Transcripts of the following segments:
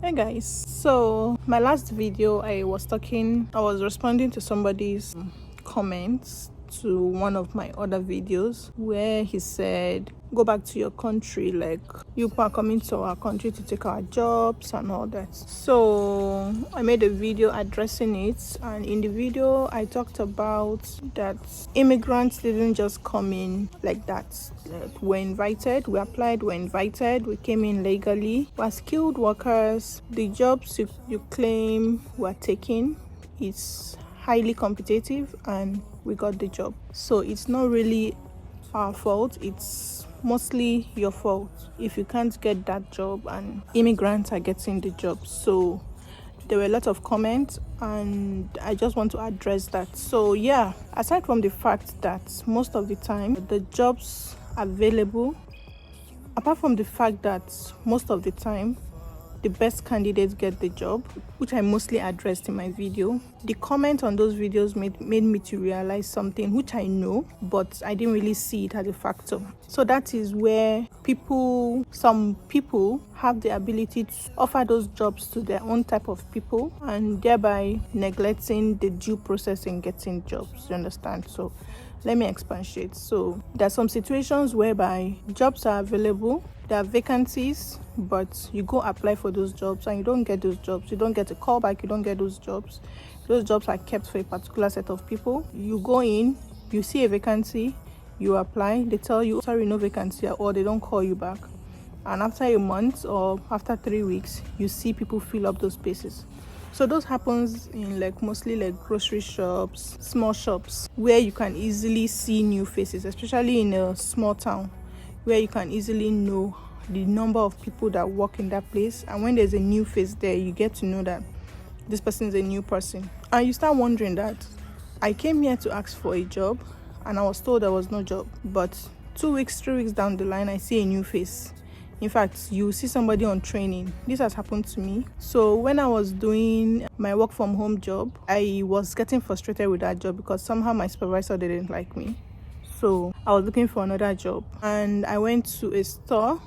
Hey guys, so my last video I was responding to somebody's comments to one of my other videos where he said go back to your country, like you are coming to our country to take our jobs and all that. So I made a video addressing it, and in the video I talked about that immigrants didn't just come in like that. We're invited, we applied, we're invited, we came in legally, we're skilled workers. The jobs you claim we're taking, it's highly competitive and we got the job. So it's not really our fault, it's mostly your fault if you can't get that job and immigrants are getting the job. So there were a lot of comments and I just want to address that. So yeah, aside from the fact that most of the time the jobs available, apart from the fact that most of the time the best candidates get the job, which I mostly addressed in my video, the comment on those videos made me to realize something which I know, but I didn't really see it as a factor. So that is where some people have the ability to offer those jobs to their own type of people and thereby neglecting the due process in getting jobs. You understand? So let me expatiate. So there are some situations whereby jobs are available, there are vacancies, but you go apply for those jobs and you don't get those jobs. You don't get a call back, you don't get those jobs. Those jobs are kept for a particular set of people. You go in, you see a vacancy, you apply, they tell you, sorry, no vacancy, or they don't call you back. And after a month or after 3 weeks, you see people fill up those spaces. So those happens in mostly grocery shops, small shops, where you can easily see new faces, especially in a small town where you can easily know the number of people that work in that place. And when there's a new face there, you get to know that this person is a new person. And you start wondering that I came here to ask for a job and I was told there was no job. But 2 weeks, 3 weeks down the line, I see a new face. In fact, you see somebody on training. This has happened to me. So when I was doing my work from home job, I was getting frustrated with that job because somehow my supervisor didn't like me. So I was looking for another job and I went to a store.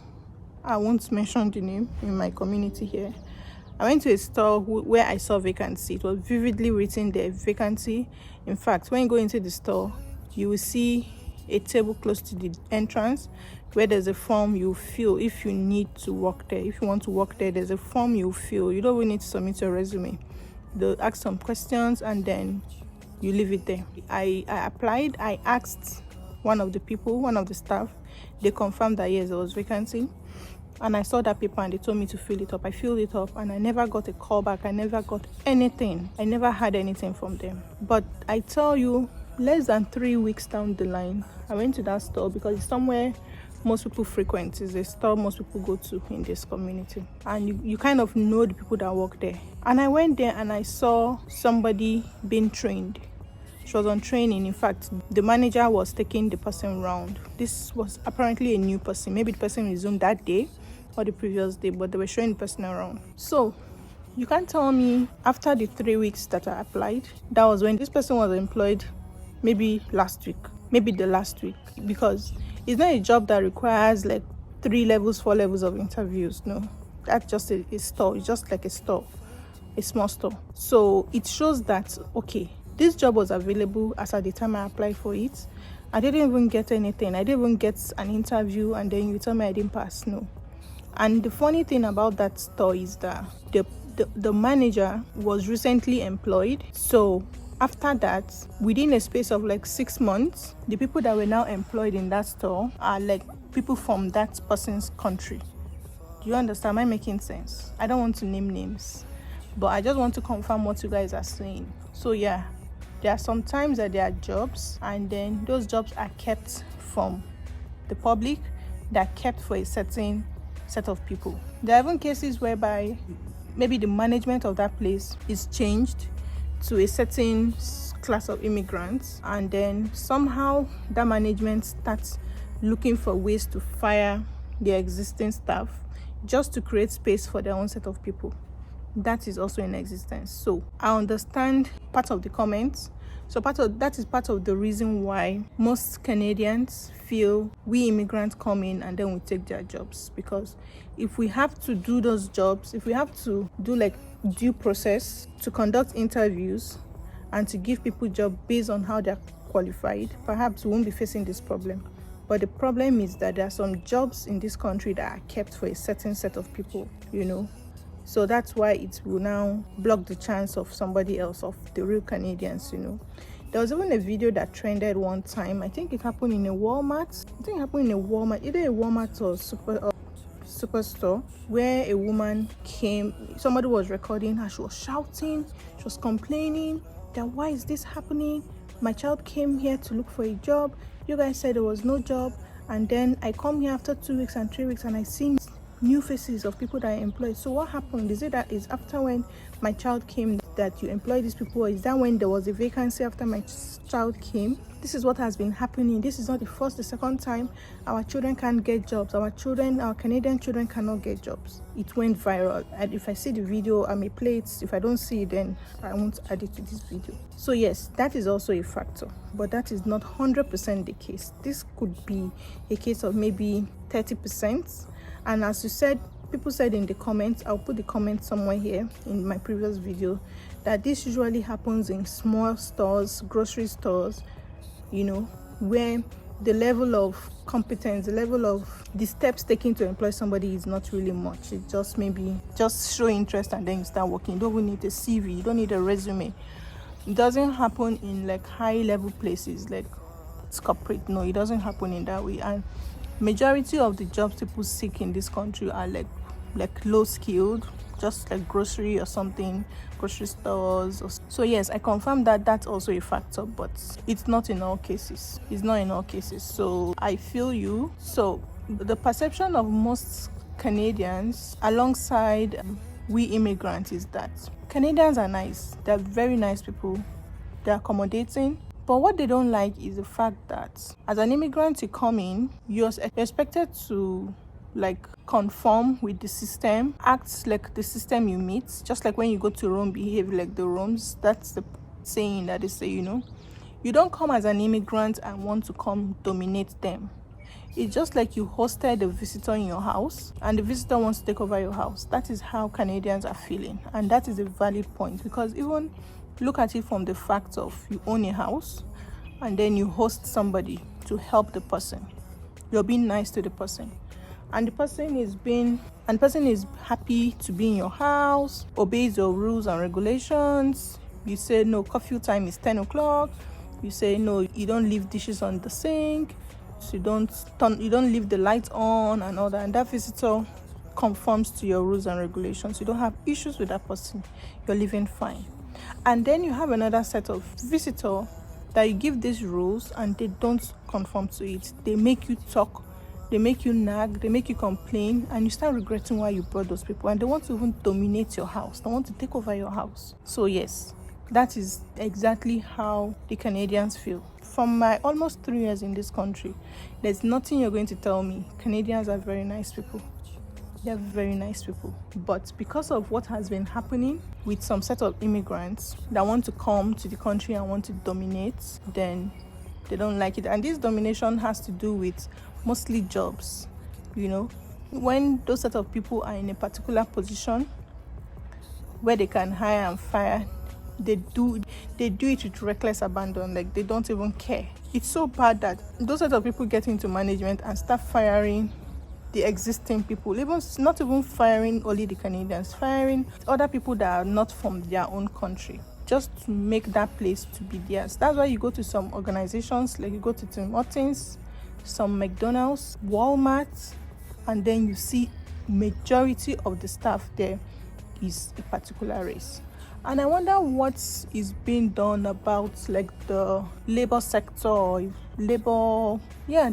I won't mention the name in my community here. I went to a store where I saw vacancy. It was vividly written there, vacancy. In fact, when you go into the store, you will see a table close to the entrance where there's a form you fill if you need to work there. If you want to work there, there's a form you fill. You don't really need to submit your resume. They'll ask some questions and then you leave it there. I applied. I asked one of the staff. They confirmed that yes, there was vacancy. And I saw that paper and they told me to fill it up. I filled it up and I never got a call back. I never got anything. I never had anything from them. But I tell you, less than 3 weeks down the line, I went to that store because it's somewhere most people frequent. It's a store most people go to in this community. And you kind of know the people that work there. And I went there and I saw somebody being trained. She was on training. In fact, the manager was taking the person around. This was apparently a new person. Maybe the person resumed that day or the previous day, but they were showing the person around. So you can't tell me after the 3 weeks that I applied, that was when this person was employed, maybe last week, maybe the last week, because it's not a job that requires 3 levels, 4 levels of interviews. No, that's just a store. It's just like a store, a small store. So it shows that, okay, this job was available as at the time I applied for it. I didn't even get anything. I didn't even get an interview and then you tell me I didn't pass. No. And the funny thing about that store is that the manager was recently employed. So after that, within a space of 6 months, the people that were now employed in that store are people from that person's country. Do you understand? Am I making sense? I don't want to name names, but I just want to confirm what you guys are saying. So yeah, there are some times that there are jobs and then those jobs are kept from the public. They're kept for a certain set of people. There are even cases whereby maybe the management of that place is changed to a certain class of immigrants, and then somehow that management starts looking for ways to fire their existing staff just to create space for their own set of people. That is also in existence. So I understand part of the comments, So that is part of the reason why most Canadians feel we immigrants come in and then we take their jobs. Because if we have to do those jobs, if we have to do like due process to conduct interviews and to give people jobs based on how they're qualified, perhaps we won't be facing this problem. But the problem is that there are some jobs in this country that are kept for a certain set of people, So that's why it will now block the chance of somebody else, of the real Canadians, There was even a video that trended one time. I think it happened in a Walmart. Either a Walmart or superstore, where a woman came. Somebody was recording her. She was shouting. She was complaining that why is this happening? My child came here to look for a job. You guys said there was no job. And then I come here after 2 weeks and 3 weeks and I see new faces of people that are employed. So what happened? Is it that is after when my child came that you employ these people, or is that when there was a vacancy after my child came? This is what has been happening. This is not the first, the second time our children can't get jobs. Our Canadian children cannot get jobs. It went viral, and if I see the video, I may play it. If I don't see it, then I won't add it to this video. So yes, that is also a factor, but that is not 100% the case. This could be a case of maybe 30%. And as you said, people said in the comments, I'll put the comment somewhere here in my previous video, that this usually happens in small stores, grocery stores, where the level of competence, the level of the steps taken to employ somebody is not really much. It's just maybe just show interest and then you start working. You don't even need a CV, you don't need a resume. It doesn't happen in like high level places like it's corporate. No, it doesn't happen in that way. And majority of the jobs people seek in this country are like low skilled, just like grocery or something, grocery stores. So yes, I confirm that that's also a factor, but it's not in all cases. So I feel you. So the perception of most Canadians alongside we immigrants is that Canadians are nice. They're very nice people. They're accommodating. But what they don't like is the fact that as an immigrant, you come in, you're expected to like conform with the system, act like the system you meet, just like when you go to Rome, behave like the Romans. That's the saying that they say, you don't come as an immigrant and want to come dominate them. It's just like you hosted a visitor in your house and the visitor wants to take over your house. That is how Canadians are feeling, and that is a valid point, because even look at it from the fact of you own a house and then you host somebody to help the person. You're being nice to the person, and the person is happy to be in your house, obeys your rules and regulations. You say no, curfew time is 10 o'clock. You say no, you don't leave dishes on the sink. So you don't leave the lights on and all that. And that visitor conforms to your rules and regulations. You don't have issues with that person. You're living fine. And then you have another set of visitor that you give these rules and they don't conform to it. They make you talk, they make you nag, they make you complain, and you start regretting why you brought those people, and they want to even dominate your house. They want to take over your house. So yes, that is exactly how the Canadians feel. From my almost 3 years in this country, there's nothing you're going to tell me. Canadians are very nice people. They're very nice people. But because of what has been happening with some set of immigrants that want to come to the country and want to dominate, then they don't like it. And this domination has to do with mostly jobs. When those set of people are in a particular position where they can hire and fire, they do it with reckless abandon. Like, they don't even care. It's so bad that those set of people get into management and start firing the existing people, even not even firing only the Canadians, firing other people that are not from their own country, just to make that place to be theirs. That's why you go to some organizations, like you go to Tim Hortons, some McDonald's, Walmart, and then you see majority of the staff there is a particular race. And I wonder what is being done about like the labor sector, the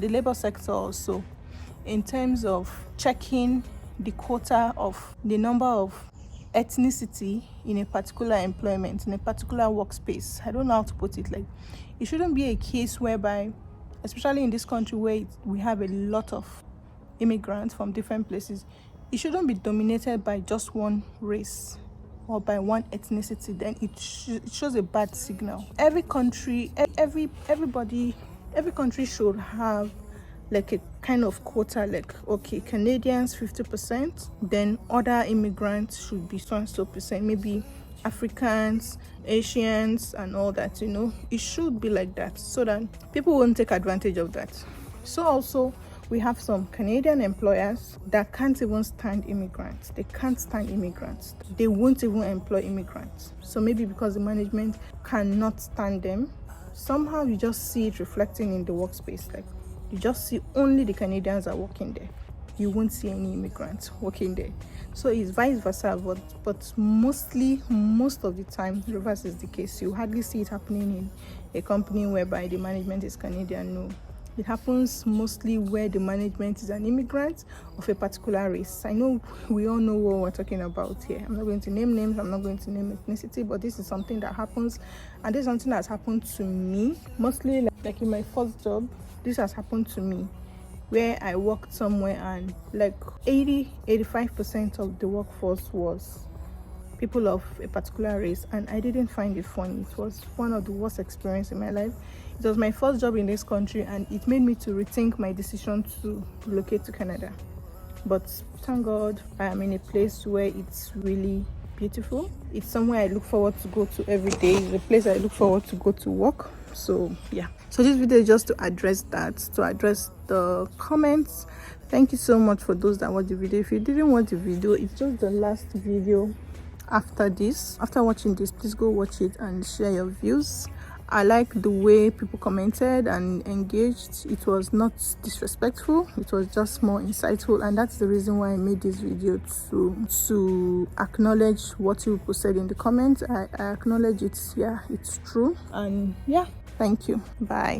labor sector also, in terms of checking the quota of the number of ethnicity in a particular employment, in a particular workspace. I don't know how to put it. Like, it shouldn't be a case whereby, especially in this country where we have a lot of immigrants from different places, it shouldn't be dominated by just one race or by one ethnicity, then it shows a bad signal. Every country, every country should have like a kind of quota, like, okay, Canadians 50%, then other immigrants should be so and so percent, maybe Africans, Asians, and all that. It should be like that so that people won't take advantage of that. So also, we have some Canadian employers that can't even stand immigrants. They can't stand immigrants. They won't even employ immigrants. So maybe because the management cannot stand them, somehow you just see it reflecting in the workspace. Like, you just see only the Canadians are working there. You won't see any immigrants working there. So it's vice versa, but most of the time, reverse is the case. You hardly see it happening in a company whereby the management is Canadian. No. It happens mostly where the management is an immigrant of a particular race. I know we all know what we're talking about here. I'm not going to name names, I'm not going to name ethnicity, but this is something that happens, and this is something that's happened to me, mostly like in my first job. This has happened to me, where I worked somewhere and like 85% of the workforce was people of a particular race, and I didn't find it funny. It was one of the worst experiences in my life. It was my first job in this country, and it made me to rethink my decision to relocate to Canada. But thank God I am in a place where it's really beautiful. It's somewhere I look forward to go to every day. It's a place I look forward to go to work. So yeah, so this video is just to address that, to address the comments. Thank you so much for those that watched the video. If you didn't watch the video, it's just the last video after this. After watching this, please go watch it and share your views. I like the way people commented and engaged. It was not disrespectful, it was just more insightful, and that's the reason why I made this video, to acknowledge what you people said in the comments. I acknowledge it. Yeah, it's true. And yeah, thank you. Bye.